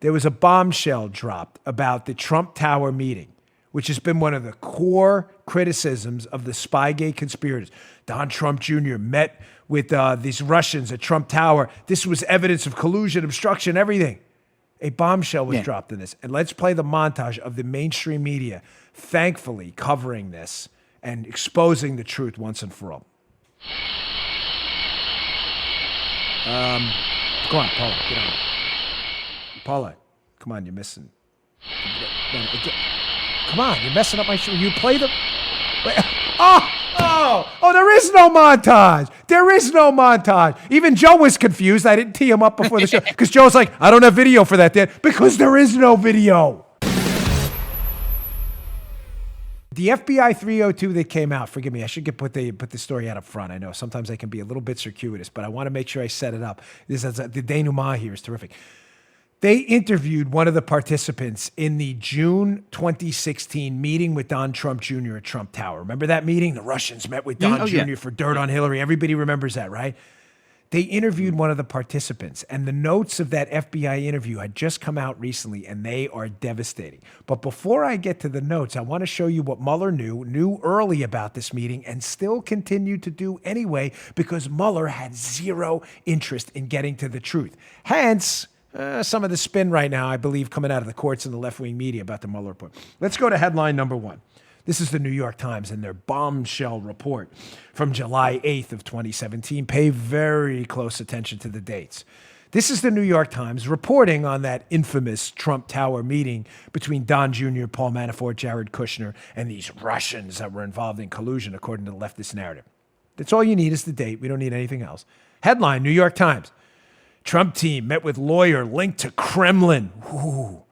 there was a bombshell dropped about the Trump Tower meeting, which has been one of the core criticisms of the Spygate conspirators. Don Trump Jr. met with these Russians at Trump Tower. This was evidence of collusion, obstruction, everything. A bombshell was dropped in this. And let's play the montage of the mainstream media thankfully covering this and exposing the truth once and for all. Come on, Paula, get on. Paula, come on, you're missing. Come on, you're messing up my show. You play the... Oh, there is no montage. There is no montage. Even Joe was confused. I didn't tee him up before the show because Joe's like, I don't have video for that, Dad, because there is no video. The FBI 302 that came out, forgive me, I should put the story out up front. I know sometimes I can be a little bit circuitous, but I want to make sure I set it up. The denouement here is terrific. They interviewed one of the participants in the June 2016 meeting with Don Trump Jr. at Trump Tower. Remember that meeting? The Russians met with Don Jr. for dirt on Hillary. Everybody remembers that, right? They interviewed one of the participants, and the notes of that FBI interview had just come out recently, and they are devastating. But before I get to the notes, I want to show you what Mueller knew early about this meeting and still continued to do anyway because Mueller had zero interest in getting to the truth. Hence... some of the spin right now, I believe, coming out of the courts and the left-wing media about the Mueller report. Let's go to headline number one. This is the New York Times and their bombshell report from July 8th of 2017. Pay very close attention to the dates. This is the New York Times reporting on that infamous Trump Tower meeting between Don Jr., Paul Manafort, Jared Kushner, and these Russians that were involved in collusion, according to the leftist narrative. That's all you need is the date. We don't need anything else. Headline, New York Times. Trump team met with lawyer linked to Kremlin. Ooh.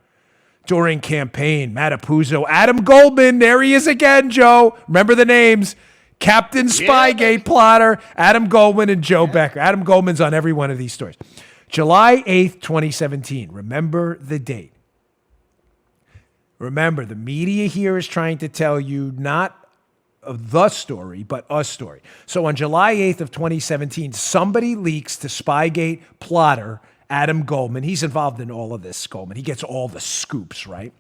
During campaign, Mattapuzzo, Adam Goldman, there he is again, Joe. Remember the names. Captain Spygate plotter, Adam Goldman and Joe Becker. Adam Goldman's on every one of these stories. July 8th, 2017. Remember the date. Remember, the media here is trying to tell you not of the story, but a story. So on July 8th of 2017, somebody leaks to Spygate plotter Adam Goldman. He's involved in all of this, Goldman. He gets all the scoops, right?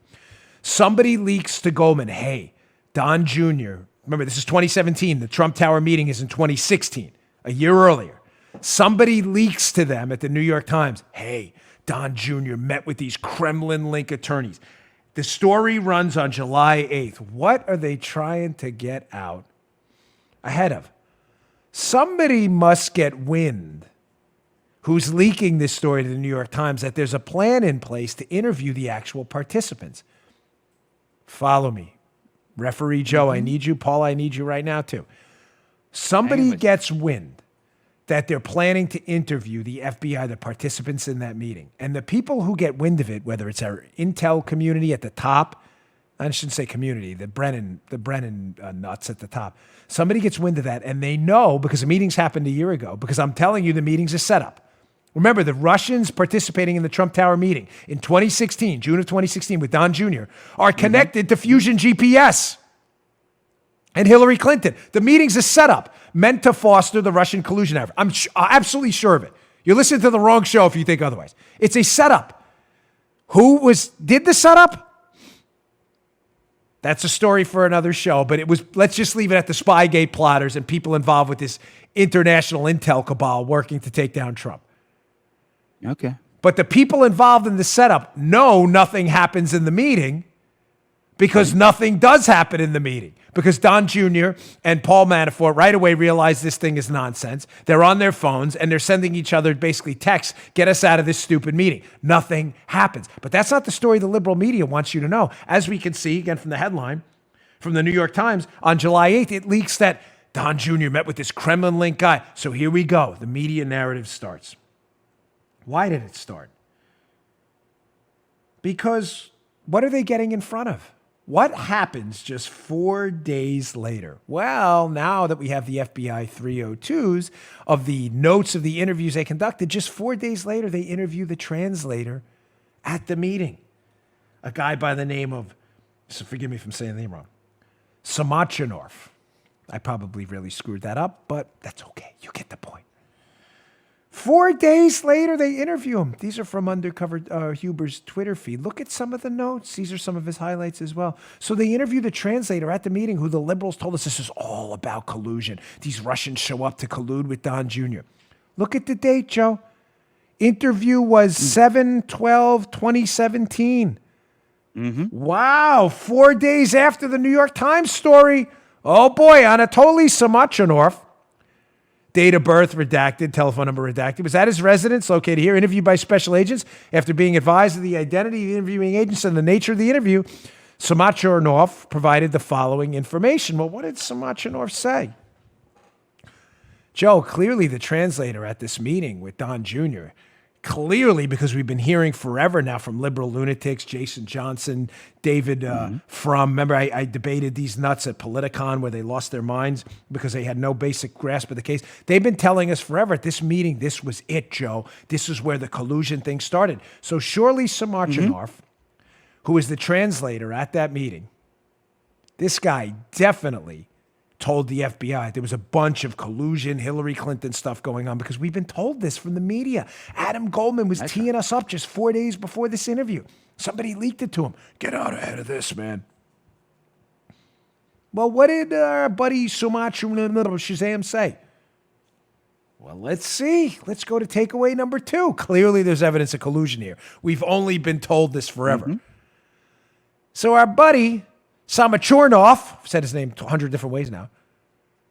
Somebody leaks to Goldman, hey, Don Jr., remember, this is 2017. The Trump Tower meeting is in 2016, a year earlier. Somebody leaks to them at the New York Times, hey, Don Jr. met with these Kremlin-link attorneys. The story runs on July 8th. What are they trying to get out ahead of? Somebody must get wind who's leaking this story to the New York Times that there's a plan in place to interview the actual participants. Follow me. Referee Joe, I need you. Paul, I need you right now too. Somebody gets wind that they're planning to interview the FBI, the participants in that meeting. And the people who get wind of it, whether it's our intel community at the top, I shouldn't say community, the Brennan nuts at the top. Somebody gets wind of that, and they know, because the meetings happened a year ago, because I'm telling you the meeting's a setup. Remember, the Russians participating in the Trump Tower meeting in 2016, June of 2016 with Don Jr., are connected to Fusion GPS and Hillary Clinton. The meeting's a setup meant to foster the Russian collusion effort. I'm absolutely sure of it. You're listening to the wrong show if you think otherwise. It's a setup. Who did the setup? That's a story for another show, but let's just leave it at the Spygate plotters and people involved with this international intel cabal working to take down Trump. Okay. But the people involved in the setup know nothing happens in the meeting because nothing does happen in the meeting. Because Don Jr. and Paul Manafort right away realize this thing is nonsense. They're on their phones and they're sending each other basically texts, get us out of this stupid meeting. Nothing happens. But that's not the story the liberal media wants you to know. As we can see, again from the headline, from the New York Times, on July 8th, it leaks that Don Jr. met with this Kremlin-linked guy. So here we go. The media narrative starts. Why did it start? Because what are they getting in front of? What happens just 4 days later? Well, now that we have the FBI 302s of the notes of the interviews they conducted, just 4 days later, they interview the translator at the meeting. A guy by the name of, so forgive me if I'm saying the name wrong, Samachanov. I probably really screwed that up, but that's okay. You get the point. 4 days later, they interview him. These are from Undercover Huber's Twitter feed. Look at some of the notes. These are some of his highlights as well. So they interview the translator at the meeting who the liberals told us this is all about collusion. These Russians show up to collude with Don Jr. Look at the date, Joe. Interview was 7/12/2017. Wow, 4 days after the New York Times story. Oh boy, Anatoly Samachanov. Date of birth redacted, telephone number redacted. Was at his residence located here, interviewed by special agents. After being advised of the identity of the interviewing agents and the nature of the interview, Samachanov provided the following information. Well, what did Samachanov say? Joe, clearly the translator at this meeting with Don Jr., clearly, because we've been hearing forever now from liberal lunatics, Jason Johnson, David Frum. Remember, I debated these nuts at Politicon where they lost their minds because they had no basic grasp of the case. They've been telling us forever at this meeting, this was it, Joe. This is where the collusion thing started. So surely Samachanov, who is the translator at that meeting, this guy definitely told the FBI there was a bunch of collusion, Hillary Clinton stuff going on because we've been told this from the media. Adam Goldman was teeing us up just 4 days before this interview. Somebody leaked it to him. Get out ahead of this, man. Well, what did our buddy Shazam say? Well, let's see. Let's go to takeaway number 2. Clearly, there's evidence of collusion here. We've only been told this forever. So our buddy Samachornov, said his name 100 different ways now,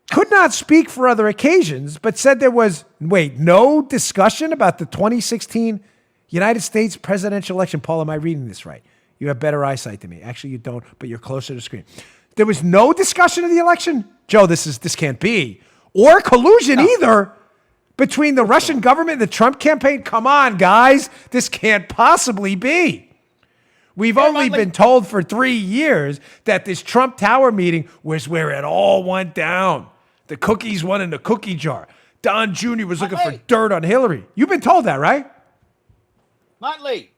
could not speak for other occasions, but said there was, no discussion about the 2016 United States presidential election. Paul, am I reading this right? You have better eyesight than me. Actually, you don't, but you're closer to the screen. There was no discussion of the election? Joe, this can't be. Or collusion either between the Russian government and the Trump campaign. Come on, guys. This can't possibly be. We've only been told for 3 years that this Trump Tower meeting was where it all went down. The cookies went in the cookie jar. Don Jr. was looking for dirt on Hillary. You've been told that, right? Motley.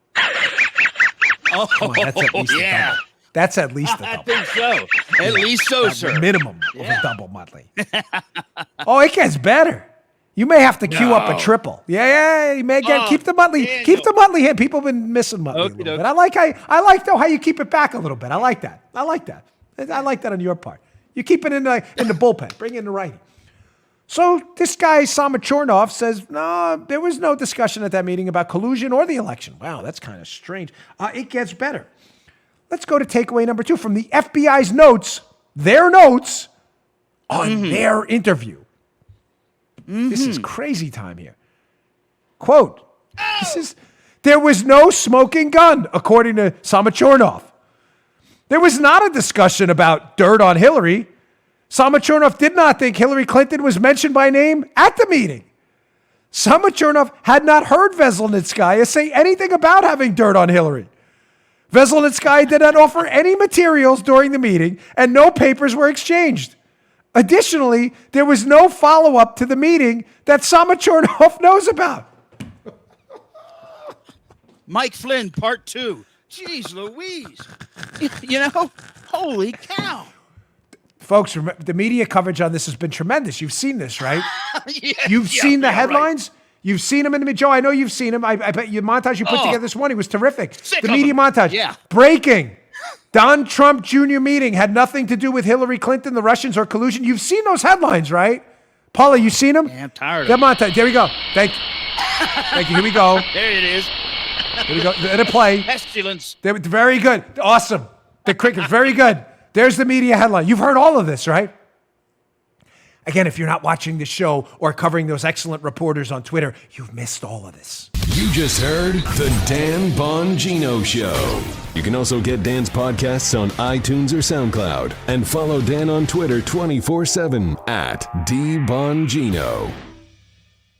Come on, that's at least a double. That's at least a double. I think so. At least so, sir. Minimum of a double, Motley. Oh, it gets better. You may have to queue up a triple. Yeah, you may get keep the Muttley here. People have been missing Muttley a little bit. I like though how you keep it back a little bit. I like that. I like that on your part. You keep it in the bullpen. Bring in the righty. So this guy Samachornov says, no, there was no discussion at that meeting about collusion or the election. Wow, that's kind of strange. It gets better. Let's go to takeaway number 2 from the FBI's notes, their notes on their interview. This is crazy time here. Quote, there was no smoking gun, according to Samachornov. There was not a discussion about dirt on Hillary. Samachornov did not think Hillary Clinton was mentioned by name at the meeting. Samachornov had not heard Veselnitskaya say anything about having dirt on Hillary. Veselnitskaya did not offer any materials during the meeting, and no papers were exchanged. Additionally, there was no follow-up to the meeting that Samachornov knows about. Mike Flynn, part 2. Jeez Louise. Holy cow. Folks, the media coverage on this has been tremendous. You've seen this, right? You've seen the headlines? Right. You've seen them in the Joe, I know you've seen them. I bet your montage you put together this morning was terrific. The media montage. Yeah. Breaking. Don Trump Jr. meeting had nothing to do with Hillary Clinton, the Russians, or collusion. You've seen those headlines, right? Paula, you seen them? Yeah, I'm tired of it. There we go. Thank you. Thank you. Here we go. There it is. Here we go. Let it play. Pestilence. Very good. Awesome. The cricket. Very good. There's the media headline. You've heard all of this, right? Again, if you're not watching the show or covering those excellent reporters on Twitter, you've missed all of this. You just heard The Dan Bongino Show. You can also get Dan's podcasts on iTunes or SoundCloud. And follow Dan on Twitter 24/7 @DBongino.